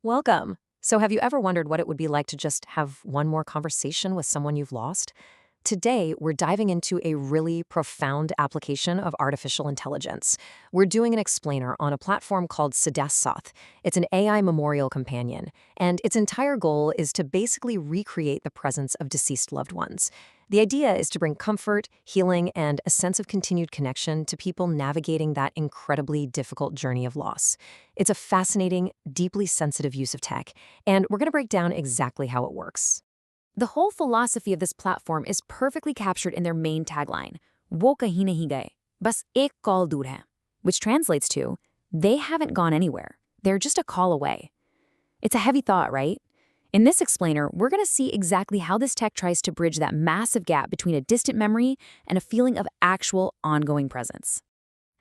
Welcome. So, have you ever wondered what it would be like to just have one more conversation with someone you've lost? Today, we're diving into a really profound application of artificial intelligence. We're doing an explainer on a platform called Sada Saath. It's an AI memorial companion, and its entire goal is to basically recreate the presence of deceased loved ones. The idea is to bring comfort, healing, and a sense of continued connection to people navigating that incredibly difficult journey of loss. It's a fascinating, deeply sensitive use of tech, and we're going to break down exactly how it works. The whole philosophy of this platform is perfectly captured in their main tagline, "वो कहीं नहीं गए, बस एक call दूर है," which translates to, "They haven't gone anywhere. They're just a call away." It's a heavy thought, right? In this explainer, we're going to see exactly how this tech tries to bridge that massive gap between a distant memory and a feeling of actual ongoing presence.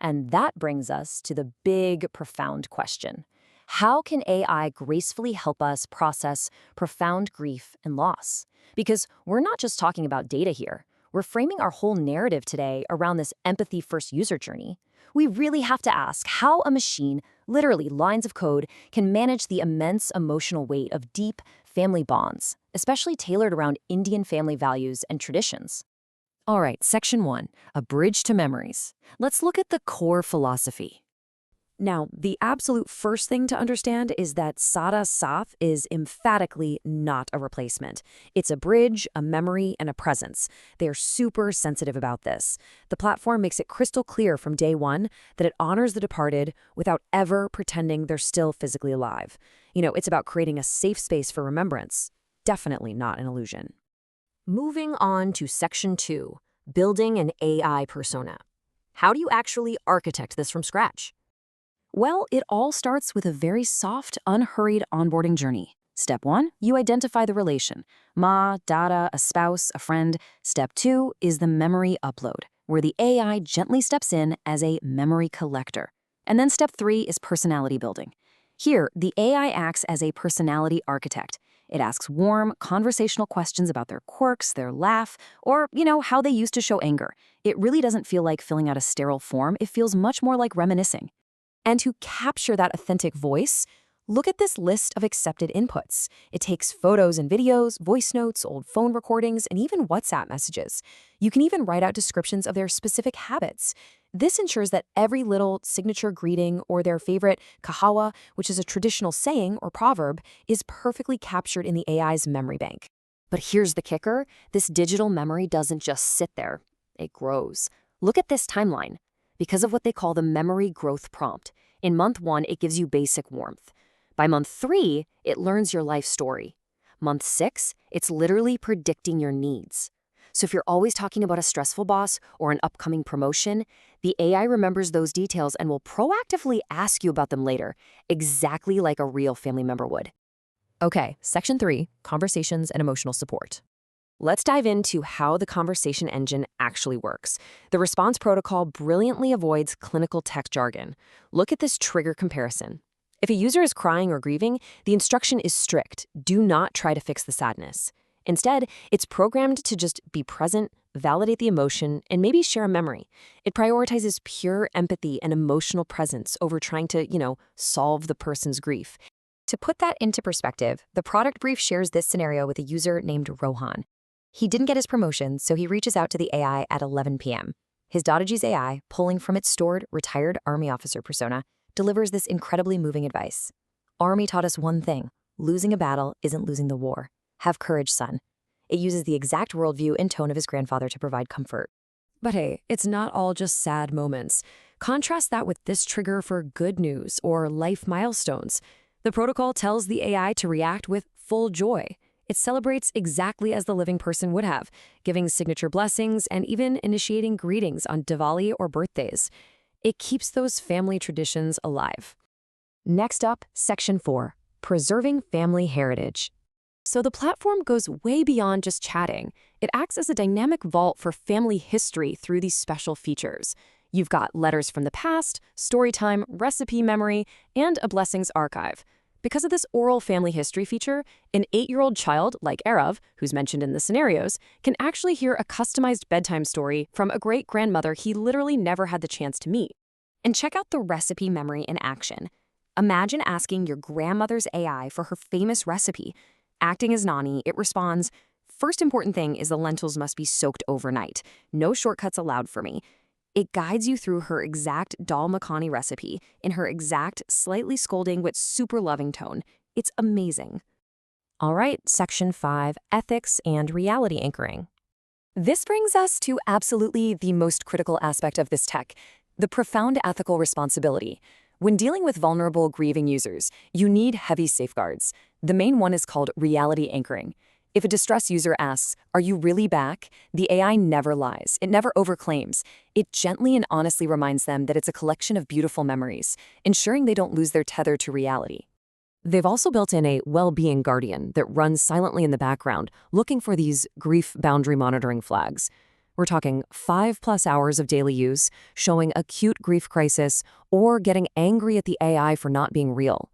And that brings us to the big, profound question. How can AI gracefully help us process profound grief and loss? Because we're not just talking about data here. We're framing our whole narrative today around this empathy-first user journey. We really have to ask how a machine, literally lines of code, can manage the immense emotional weight of deep family bonds, especially tailored around Indian family values and traditions. All right, Section 1, A Bridge to Memories. Let's look at the core philosophy. Now, the absolute first thing to understand is that Sada Saath is emphatically not a replacement. It's a bridge, a memory, and a presence. They are super sensitive about this. The platform makes it crystal clear from day one that it honors the departed without ever pretending they're still physically alive. It's about creating a safe space for remembrance. Definitely not an illusion. Moving on to Section 2, Building an AI Persona. How do you actually architect this from scratch? Well, it all starts with a very soft, unhurried onboarding journey. Step 1, you identify the relation. Ma, dada, a spouse, a friend. Step 2 is the memory upload, where the AI gently steps in as a memory collector. And then Step 3 is personality building. Here, the AI acts as a personality architect. It asks warm, conversational questions about their quirks, their laugh, or, how they used to show anger. It really doesn't feel like filling out a sterile form. It feels much more like reminiscing. And to capture that authentic voice, look at this list of accepted inputs. It takes photos and videos, voice notes, old phone recordings, and even WhatsApp messages. You can even write out descriptions of their specific habits. This ensures that every little signature greeting or their favorite kahawa, which is a traditional saying or proverb, is perfectly captured in the AI's memory bank. But here's the kicker. This digital memory doesn't just sit there. It grows. Look at this timeline. Because of what they call the memory growth prompt. In month 1, it gives you basic warmth. By month 3, it learns your life story. Month 6, it's literally predicting your needs. So if you're always talking about a stressful boss or an upcoming promotion, the AI remembers those details and will proactively ask you about them later, exactly like a real family member would. Okay, Section 3, Conversations and Emotional Support. Let's dive into how the conversation engine actually works. The response protocol brilliantly avoids clinical tech jargon. Look at this trigger comparison. If a user is crying or grieving, the instruction is strict. Do not try to fix the sadness. Instead, it's programmed to just be present, validate the emotion, and maybe share a memory. It prioritizes pure empathy and emotional presence over trying to, solve the person's grief. To put that into perspective, the product brief shares this scenario with a user named Rohan. He didn't get his promotion, so he reaches out to the AI at 11 p.m. His Dadaji's AI, pulling from its stored retired Army officer persona, delivers this incredibly moving advice. Army taught us one thing: losing a battle isn't losing the war. Have courage, son. It uses the exact worldview and tone of his grandfather to provide comfort. But hey, it's not all just sad moments. Contrast that with this trigger for good news or life milestones. The protocol tells the AI to react with full joy. It celebrates exactly as the living person would have, giving signature blessings and even initiating greetings on Diwali or birthdays. It keeps those family traditions alive. Next up, Section 4, Preserving Family Heritage. So the platform goes way beyond just chatting. It acts as a dynamic vault for family history through these special features. You've got letters from the past, story time, recipe memory, and a blessings archive. Because of this oral family history feature, an 8-year-old child, like Arav, who's mentioned in the scenarios, can actually hear a customized bedtime story from a great-grandmother he literally never had the chance to meet. And check out the recipe memory in action. Imagine asking your grandmother's AI for her famous recipe. Acting as Nani, it responds, "First important thing is the lentils must be soaked overnight. No shortcuts allowed for me." It guides you through her exact dal makhani recipe in her exact, slightly scolding but super loving tone. It's amazing. All right, Section 5, Ethics and Reality Anchoring. This brings us to absolutely the most critical aspect of this tech, the profound ethical responsibility. When dealing with vulnerable, grieving users, you need heavy safeguards. The main one is called reality anchoring. If a distressed user asks, "Are you really back?" the AI never lies. It never overclaims. It gently and honestly reminds them that it's a collection of beautiful memories, ensuring they don't lose their tether to reality. They've also built in a well-being guardian that runs silently in the background, looking for these grief boundary monitoring flags. We're talking 5+ hours of daily use, showing acute grief crisis, or getting angry at the AI for not being real.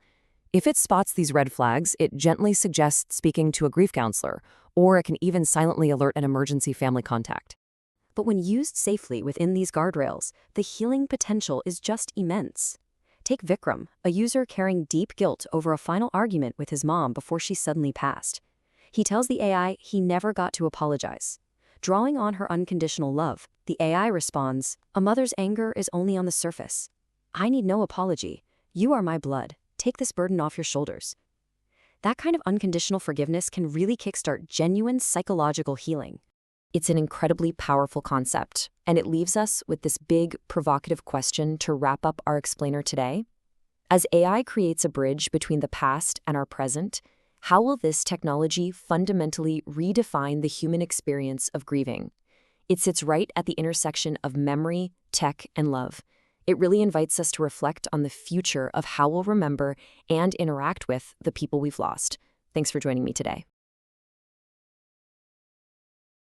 If it spots these red flags, it gently suggests speaking to a grief counselor, or it can even silently alert an emergency family contact. But when used safely within these guardrails, the healing potential is just immense. Take Vikram, a user carrying deep guilt over a final argument with his mom before she suddenly passed. He tells the AI he never got to apologize. Drawing on her unconditional love, the AI responds, "A mother's anger is only on the surface. I need no apology. You are my blood. Take this burden off your shoulders." That kind of unconditional forgiveness can really kickstart genuine psychological healing. It's an incredibly powerful concept, and it leaves us with this big, provocative question to wrap up our explainer today. As AI creates a bridge between the past and our present, how will this technology fundamentally redefine the human experience of grieving? It sits right at the intersection of memory, tech, and love. It really invites us to reflect on the future of how we'll remember and interact with the people we've lost. Thanks for joining me today.